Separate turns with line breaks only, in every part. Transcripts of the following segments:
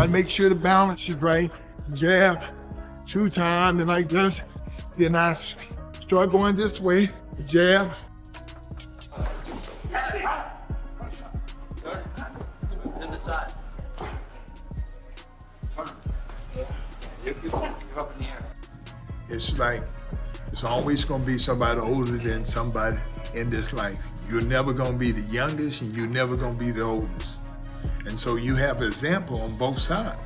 Try to make sure the balance is right. Jab, 2 times, and like this. Then I start going this way, jab. It's like, it's always gonna be somebody older than somebody in this life. You're never gonna be the youngest and you're never gonna be the oldest. And so you have an example on both sides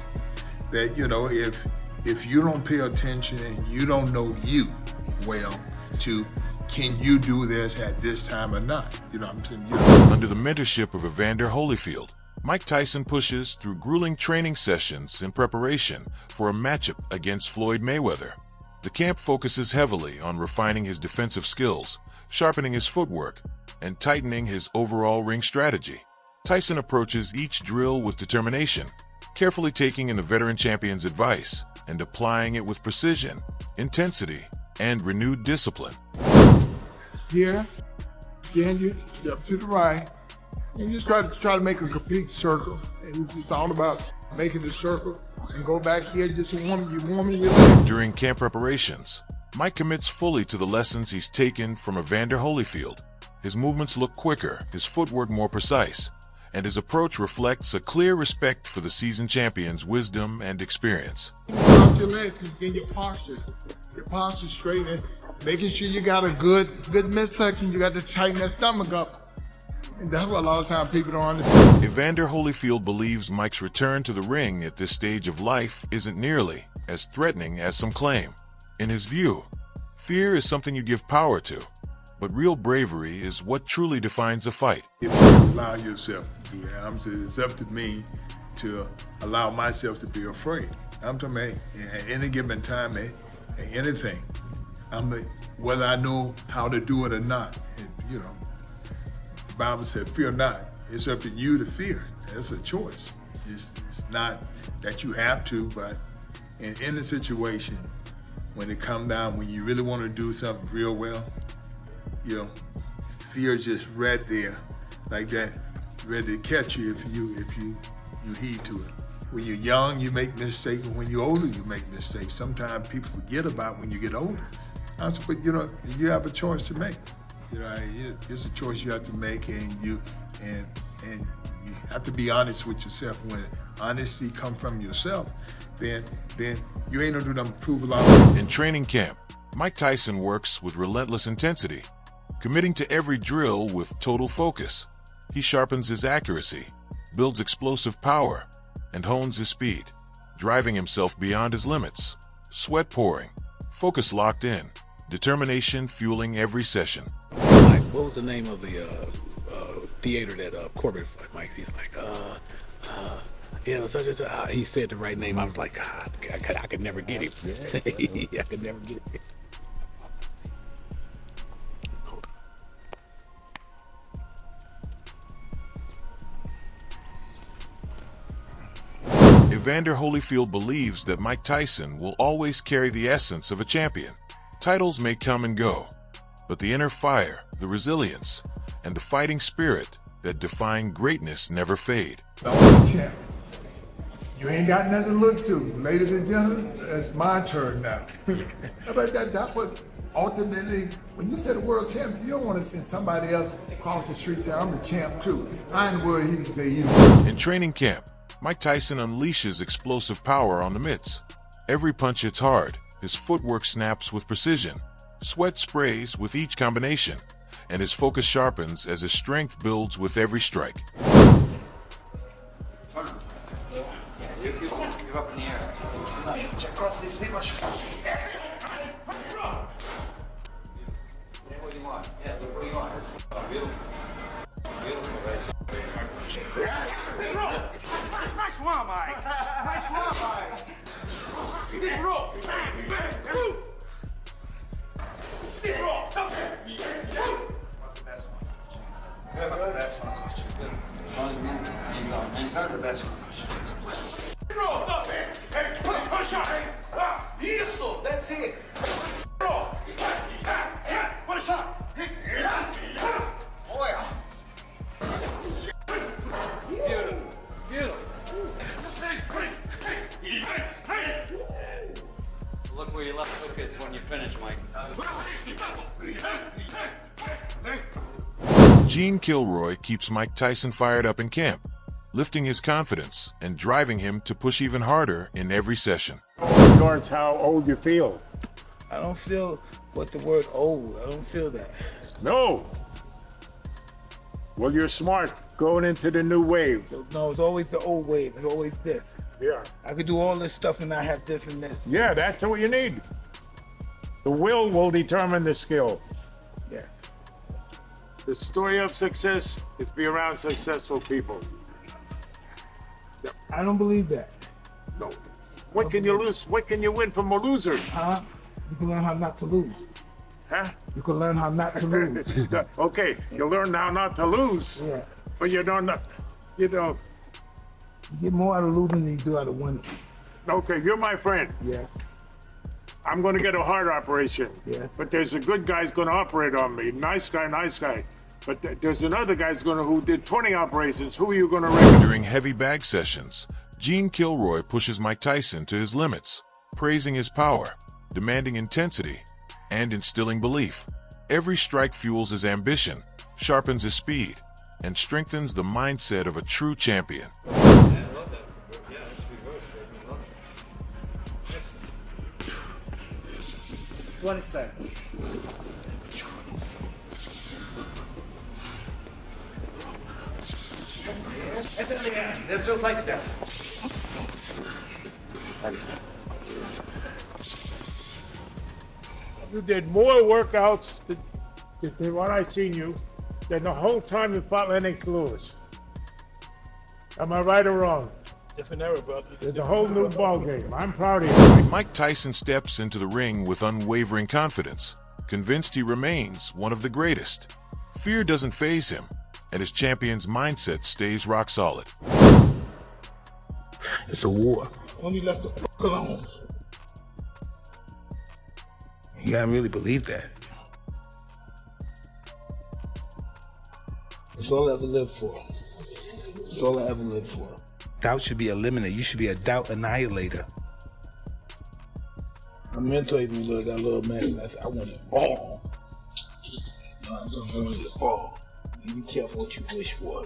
that, you know, if you don't pay attention and you don't know you well to can you do this at this time or not? You know what I'm saying?
Under the mentorship of Evander Holyfield, Mike Tyson pushes through grueling training sessions in preparation for a matchup against Floyd Mayweather. The camp focuses heavily on refining his defensive skills, sharpening his footwork, and tightening his overall ring strategy. Tyson approaches each drill with determination, carefully taking in the veteran champion's advice and applying it with precision, intensity, and renewed discipline.
Here, then you step to the right, and you just try to make a complete circle. And it's just all about making the circle and go back here, just warming your legs.
During camp preparations, Mike commits fully to the lessons he's taken from Evander Holyfield. His movements look quicker, his footwork more precise, and his approach reflects a clear respect for the seasoned champion's wisdom and experience.
Cross your legs and get your posture straight, and making sure you got a good midsection. You got to tighten that stomach up. And that's what a lot of times people don't understand.
Evander Holyfield believes Mike's return to the ring at this stage of life isn't nearly as threatening as some claim. In his view, fear is something you give power to, but real bravery is what truly defines a fight.
If you allow yourself to do that, it's up to me to allow myself to be afraid. I'm talking about at any given time, anything. Whether I know how to do it or not, you know. The Bible said, fear not. It's up to you to fear. It's a choice. It's not that you have to, but in a situation, when it comes down, when you really want to do something real well, you know, fear is just right there, like that, ready to catch you if you heed to it. When you're young, you make mistakes, and when you're older, you make mistakes. Sometimes people forget about when you get older. But you know, you have a choice to make. You know, it's a choice you have to make, and you have to be honest with yourself. When honesty comes from yourself, then you ain't gonna do nothing to prove a lot.
In training camp, Mike Tyson works with relentless intensity, committing to every drill with total focus. He sharpens his accuracy, builds explosive power, and hones his speed, driving himself beyond his limits. Sweat pouring, focus locked in, determination fueling every session.
Mike, what was the name of the theater that Corbett, Mike? He's like, yeah, he said the right name. I was like, God, I could never get it. I could never get it.
Evander Holyfield believes that Mike Tyson will always carry the essence of a champion. Titles may come and go, but the inner fire, the resilience, and the fighting spirit that define greatness never fade.
Champ. You ain't got nothing to look to. Ladies and gentlemen, it's my turn now. But that's what ultimately, when you say the world champ, you don't want to send somebody else across the street say, I'm the champ too. I ain't worried he can say you.
In training camp, Mike Tyson unleashes explosive power on the mitts. Every punch hits hard, his footwork snaps with precision, sweat sprays with each combination, and his focus sharpens as his strength builds with every strike.
Give up in the air. Yeah, look what you want. Beautiful. Beautiful,
Nice one, Mike. Nice one, Mike. Deep roll. Deep roll. What's the best one? What's the best one, Coach? That's the best one, Coach. Deep roll. Up there. Hey, push on. Isso. That's it. Roll. What a shot. Boy,
Finish, Mike.
Gene Kilroy keeps Mike Tyson fired up in camp, lifting his confidence and driving him to push even harder in every session.
Yours, how old you feel?
I don't feel what the word old. I don't feel that.
No. Well, you're smart going into the new wave.
No, it's always the old wave. It's always this.
Yeah.
I could do all this stuff and not have this and this.
Yeah, that's what you need. The will determine the skill.
Yeah.
The story of success is be around successful people.
I don't believe that.
No. What can you lose? What can you win from a loser?
Huh? You can learn how not to lose.
Huh?
You can learn how not to lose.
Okay, you learn how not to lose,
Yeah.
but you don't. You don't.
You get more out of losing than you do out of winning.
Okay, you're my friend.
Yeah.
I'm going to get a heart operation.
Yeah.
But there's a good guy's going to operate on me. Nice guy, nice guy. But there's another guy's who did 20 operations. Who are you going to reckon?
During heavy bag sessions, Gene Kilroy pushes Mike Tyson to his limits, praising his power, demanding intensity, and instilling belief. Every strike fuels his ambition, sharpens his speed, and strengthens the mindset of a true champion.
20 seconds. That's just like that.
You did more workouts than what I seen you than the whole time you fought Lennox Lewis. Am I right or wrong?
Different era, bro.
It's a whole new ball game. I'm proud of you.
Mike Tyson steps into the ring with unwavering confidence, convinced he remains one of the greatest. Fear doesn't faze him, and his champion's mindset stays rock solid.
It's a war. Only left the fuck alone. You gotta really believe that. It's all I ever lived for. It's all I ever lived for. Doubt should be eliminated. You should be a doubt annihilator. My mentor even looked at that little man and I said, I want it all. I want it all. You be careful what you wish for.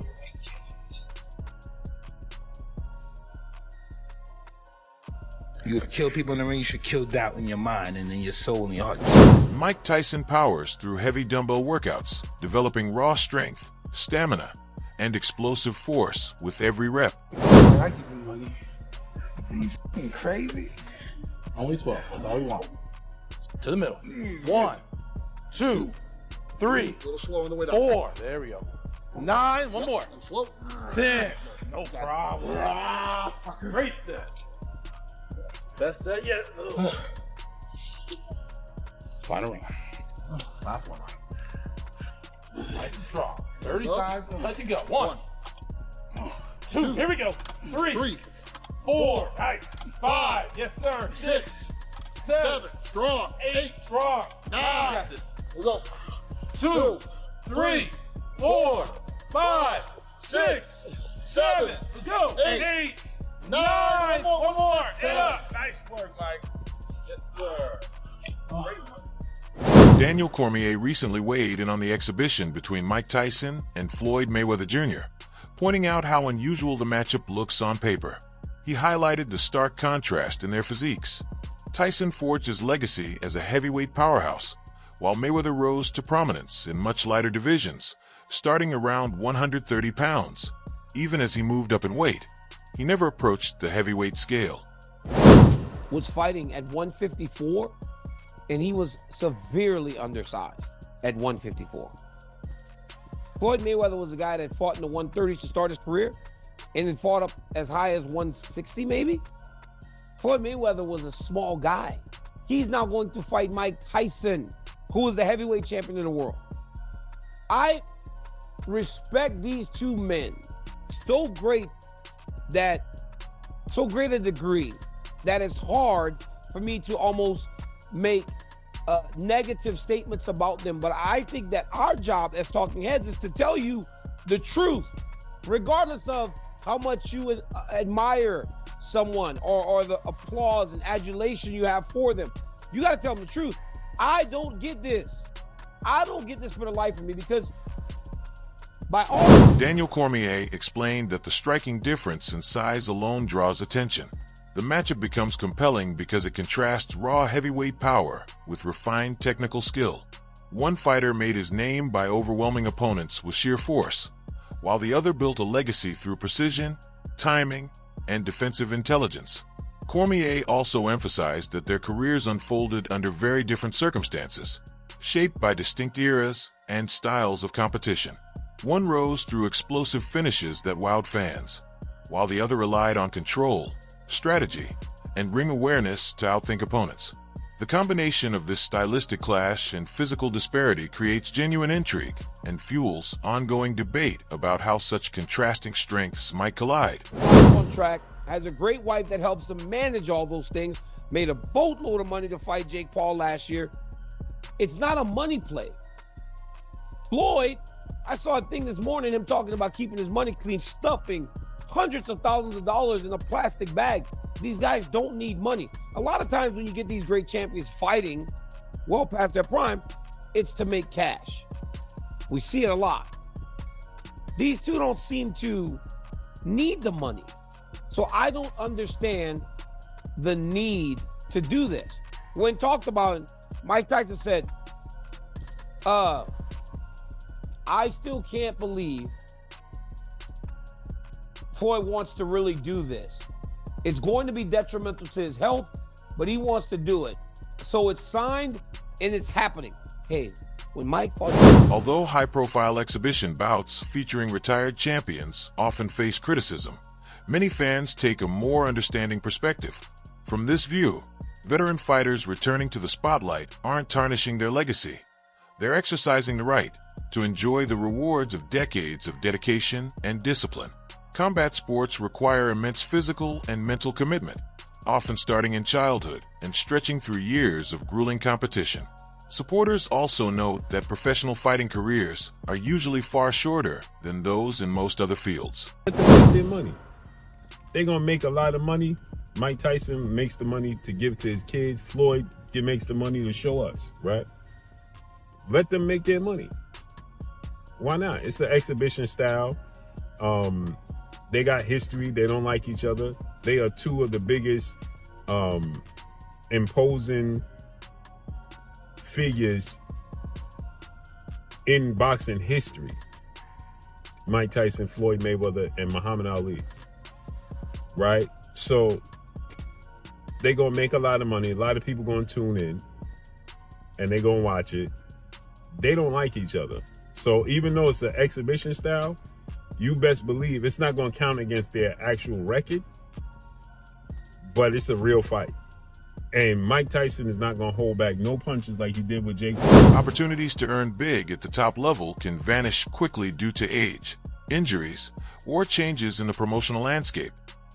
You kill people in the ring, you should kill doubt in your mind and in your soul and your heart.
Mike Tyson powers through heavy dumbbell workouts, developing raw strength, stamina, and explosive force with every rep.
I give you money. Are you f***ing crazy?
Only 12. That's all we want. To the middle. 1, 2, 3,
A little slow on the way down.
4. There we go. 9. One more.
Slow.
10. No problem. Great set. Best set yet. Final round. Last one. Nice and strong. 30 times. Let it go. 1, 2. Here we go. 3, 4. Nice. 5. Yes, sir. 6, 7.
Strong.
8. Strong.
9.
You got this.
We go.
2, 3, 4, 5, 6, 7. Let's go. 8, 9. One more. Get up. Nice work, Mike. Yes, sir.
Daniel Cormier recently weighed in on the exhibition between Mike Tyson and Floyd Mayweather Jr., pointing out how unusual the matchup looks on paper. He highlighted the stark contrast in their physiques. Tyson forged his legacy as a heavyweight powerhouse, while Mayweather rose to prominence in much lighter divisions, starting around 130 pounds. Even as he moved up in weight, he never approached the heavyweight scale.
Was fighting at 154, and he was severely undersized at 154. Floyd Mayweather was a guy that fought in the 130s to start his career, and then fought up as high as 160 maybe. Floyd Mayweather was a small guy. He's now going to fight Mike Tyson, who is the heavyweight champion in the world. I respect these two men so great a degree that it's hard for me to almost make negative statements about them. But I think that our job as talking heads is to tell you the truth, regardless of how much you admire someone or the applause and adulation you have for them. You got to tell them the truth. I don't get this. I don't get this for the life of me because by all...
Daniel Cormier explained that the striking difference in size alone draws attention. The matchup becomes compelling because it contrasts raw heavyweight power with refined technical skill. One fighter made his name by overwhelming opponents with sheer force, while the other built a legacy through precision, timing, and defensive intelligence. Cormier also emphasized that their careers unfolded under very different circumstances, shaped by distinct eras and styles of competition. One rose through explosive finishes that wowed fans, while the other relied on control, strategy, and ring awareness to outthink opponents. The combination of this stylistic clash and physical disparity creates genuine intrigue and fuels ongoing debate about how such contrasting strengths might collide.
On track, has a great wife that helps him manage all those things, made a boatload of money to fight Jake Paul last year. It's not a money play. Floyd, I saw a thing this morning, him talking about keeping his money clean, stuffing hundreds of thousands of dollars in a plastic bag. These guys don't need money. A lot of times when you get these great champions fighting well past their prime, it's to make cash. We see it a lot. These two don't seem to need the money. So I don't understand the need to do this. When talked about, Mike Tyson said, I still can't believe Floyd wants to really do this. It's going to be detrimental to his health, but he wants to do it. So it's signed and it's happening. Hey, when Mike fought...
Although high-profile exhibition bouts featuring retired champions often face criticism, many fans take a more understanding perspective. From this view, veteran fighters returning to the spotlight aren't tarnishing their legacy. They're exercising the right to enjoy the rewards of decades of dedication and discipline. Combat sports require immense physical and mental commitment, often starting in childhood and stretching through years of grueling competition. Supporters also note that professional fighting careers are usually far shorter than those in most other fields.
Let them make their money. They're going to make a lot of money. Mike Tyson makes the money to give to his kids. Floyd makes the money to show us, right? Let them make their money. Why not? It's an exhibition style. They got history. They don't like each other. They are two of the biggest imposing figures in boxing history. Mike Tyson, Floyd Mayweather, and Muhammad Ali. Right? So they're going to make a lot of money. A lot of people going to tune in and they're going to watch it. They don't like each other. So even though it's an exhibition style, you best believe it's not going to count against their actual record, but it's a real fight. And Mike Tyson is not going to hold back no punches like he did with Jake Paul.
Opportunities to earn big at the top level can vanish quickly due to age, injuries, or changes in the promotional landscape.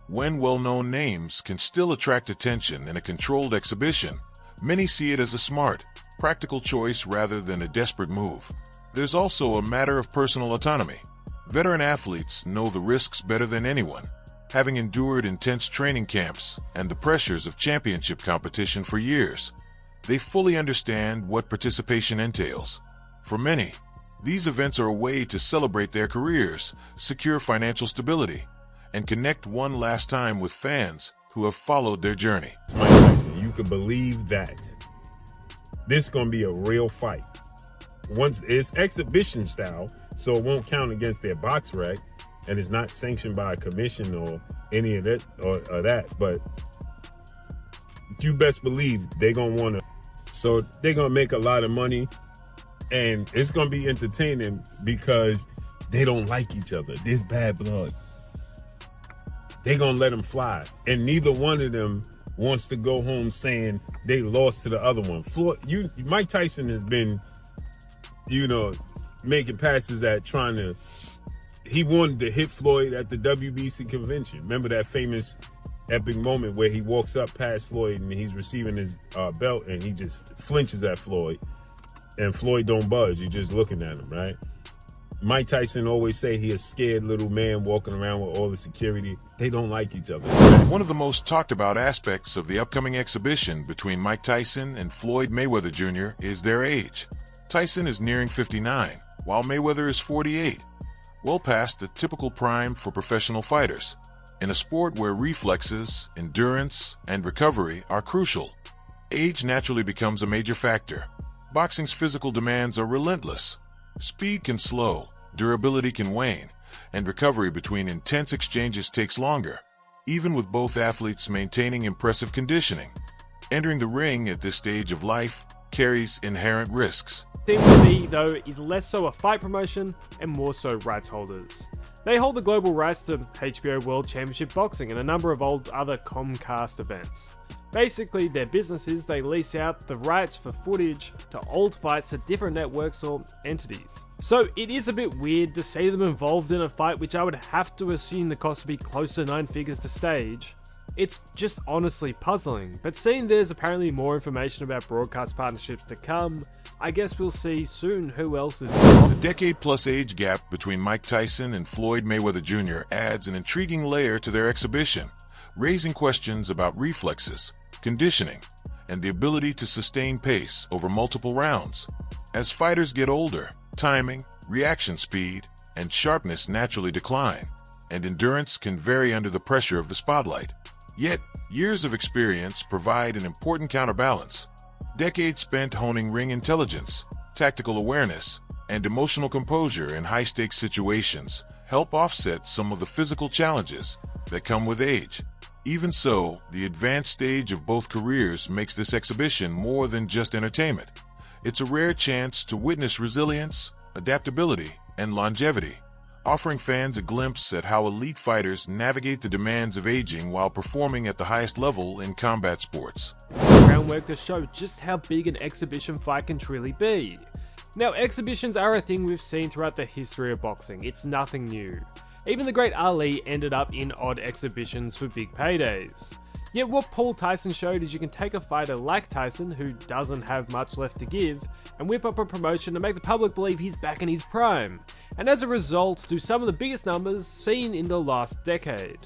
When well-known names can still attract attention in a controlled exhibition, many see it as a smart, practical choice rather than a desperate move. There's also a matter of personal autonomy. Veteran athletes know the risks better than anyone, having endured intense training camps and the pressures of championship competition for years. They fully understand what participation entails. For many, these events are a way to celebrate their careers, secure financial stability, and connect one last time with fans who have followed their journey.
Mike Tyson, you can believe that. This is going to be a real fight. Once it's exhibition style, so it won't count against their box rec, and it's not sanctioned by a commission or any of that or that. But you best believe they're gonna want to. So they're gonna make a lot of money, and it's gonna be entertaining because they don't like each other. There's bad blood. They're gonna let them fly, and neither one of them wants to go home saying they lost to the other one. Mike Tyson has been, making passes at trying to. He wanted to hit Floyd at the WBC convention. Remember that famous epic moment where he walks up past Floyd and he's receiving his belt and he just flinches at Floyd, and Floyd don't budge. You're just looking at him, right? Mike Tyson always say he a scared little man walking around with all the security. They don't like each other.
One of the most talked about aspects of the upcoming exhibition between Mike Tyson and Floyd Mayweather Jr. is their age. Tyson is nearing 59, while Mayweather is 48, well past the typical prime for professional fighters. In a sport where reflexes, endurance, and recovery are crucial, age naturally becomes a major factor. Boxing's physical demands are relentless. Speed can slow, durability can wane, and recovery between intense exchanges takes longer, even with both athletes maintaining impressive conditioning. Entering the ring at this stage of life carries inherent risks.
WWE, though, is less so a fight promotion and more so rights holders. They hold the global rights to HBO World Championship Boxing and a number of other Comcast events. Basically, their business is they lease out the rights for footage to old fights to different networks or entities. So it is a bit weird to see them involved in a fight which I would have to assume the cost would be close to 9 figures to stage. It's just honestly puzzling, but seeing there's apparently more information about broadcast partnerships to come, I guess we'll see soon who else is involved.
The decade-plus age gap between Mike Tyson and Floyd Mayweather Jr. adds an intriguing layer to their exhibition, raising questions about reflexes, conditioning, and the ability to sustain pace over multiple rounds. As fighters get older, timing, reaction speed, and sharpness naturally decline, and endurance can vary under the pressure of the spotlight. Yet, years of experience provide an important counterbalance. Decades spent honing ring intelligence, tactical awareness, and emotional composure in high-stakes situations help offset some of the physical challenges that come with age. Even so, the advanced stage of both careers makes this exhibition more than just entertainment. It's a rare chance to witness resilience, adaptability, and longevity, offering fans a glimpse at how elite fighters navigate the demands of aging while performing at the highest level in combat sports.
Groundwork to show just how big an exhibition fight can truly be. Now, exhibitions are a thing we've seen throughout the history of boxing. It's nothing new. Even the great Ali ended up in odd exhibitions for big paydays. Yet what Paul Tyson showed is you can take a fighter like Tyson, who doesn't have much left to give, and whip up a promotion to make the public believe he's back in his prime, and as a result do some of the biggest numbers seen in the last decade.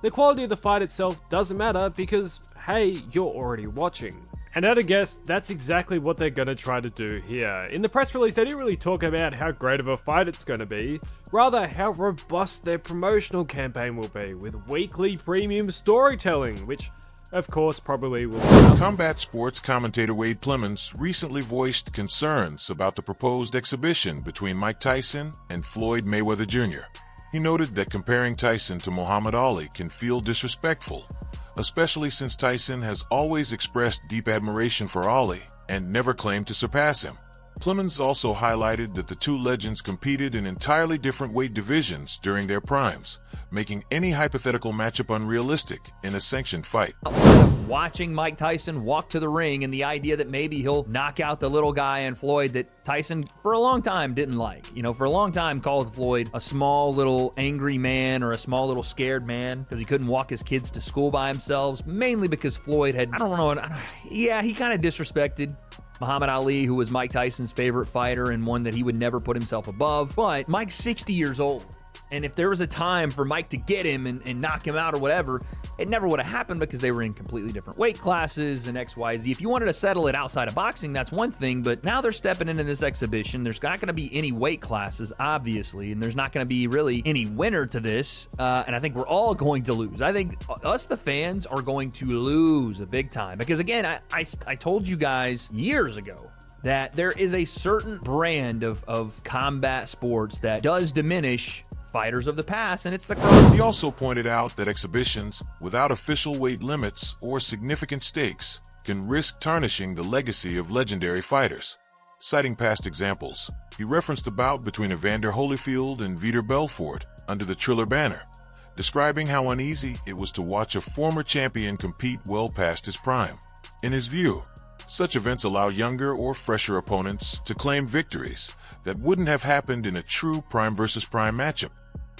The quality of the fight itself doesn't matter because, hey, you're already watching. And at a guess, that's exactly what they're going to try to do here. In the press release, they didn't really talk about how great of a fight it's going to be, rather how robust their promotional campaign will be, with weekly premium storytelling, which of course probably will be.
Combat sports commentator Wade Plemons recently voiced concerns about the proposed exhibition between Mike Tyson and Floyd Mayweather Jr. He noted that comparing Tyson to Muhammad Ali can feel disrespectful, especially since Tyson has always expressed deep admiration for Ali and never claimed to surpass him. Plemons also highlighted that the two legends competed in entirely different weight divisions during their primes, making any hypothetical matchup unrealistic in a sanctioned fight.
Outside of watching Mike Tyson walk to the ring and the idea that maybe he'll knock out the little guy in Floyd that Tyson for a long time didn't like. You know, for a long time called Floyd a small little angry man or a small little scared man because he couldn't walk his kids to school by himself, mainly because Floyd had, he kind of disrespected Muhammad Ali, who was Mike Tyson's favorite fighter and one that he would never put himself above. But Mike's 60 years old, and if there was a time for Mike to get him and knock him out or whatever, it never would have happened because they were in completely different weight classes and X, Y, Z. If you wanted to settle it outside of boxing, that's one thing, but now they're stepping into this exhibition. There's not going to be any weight classes, obviously, and there's not going to be really any winner to this, and I think we're all going to lose. I think us, the fans, are going to lose a big time because, again, I told you guys years ago that there is a certain brand of combat sports that does diminish fighters of the past, and it's the cross.
He also pointed out that exhibitions without official weight limits or significant stakes can risk tarnishing the legacy of legendary fighters. Citing past examples, he referenced a bout between Evander Holyfield and Evander Belfort under the Triller banner, describing how uneasy it was to watch a former champion compete well past his prime. In his view, such events allow younger or fresher opponents to claim victories that wouldn't have happened in a true prime versus prime matchup.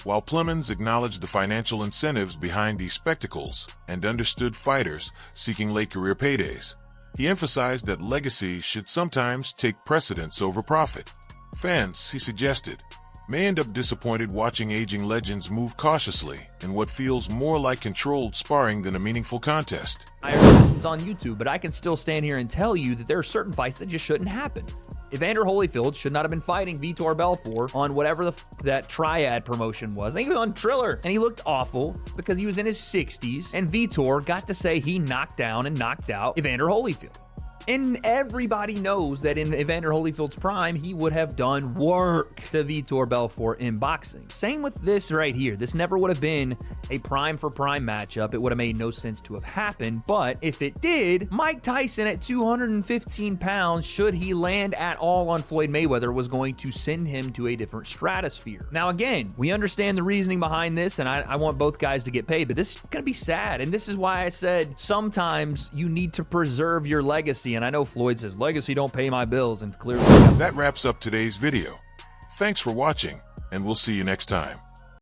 While Plemons acknowledged the financial incentives behind these spectacles and understood fighters seeking late career paydays, he emphasized that legacy should sometimes take precedence over profit. Fans, he suggested, may end up disappointed watching aging legends move cautiously in what feels more like controlled sparring than a meaningful contest.
I heard this on YouTube, but I can still stand here and tell you that there are certain fights that just shouldn't happen. Evander Holyfield should not have been fighting Vitor Belfort on whatever that triad promotion was. I think it was on Triller, and he looked awful because he was in his 60s, and Vitor got to say he knocked down and knocked out Evander Holyfield. And everybody knows that in Evander Holyfield's prime, he would have done work to Vitor Belfort in boxing. Same with this right here. This never would have been a prime for prime matchup. It would have made no sense to have happened. But if it did, Mike Tyson at 215 pounds, should he land at all on Floyd Mayweather, was going to send him to a different stratosphere. Now, again, we understand the reasoning behind this, and I want both guys to get paid, but this is going to be sad. And this is why I said sometimes you need to preserve your legacy. And I know Floyd says, legacy don't pay my bills, and clearly
that wraps up today's video. Thanks for watching, and we'll see you next time.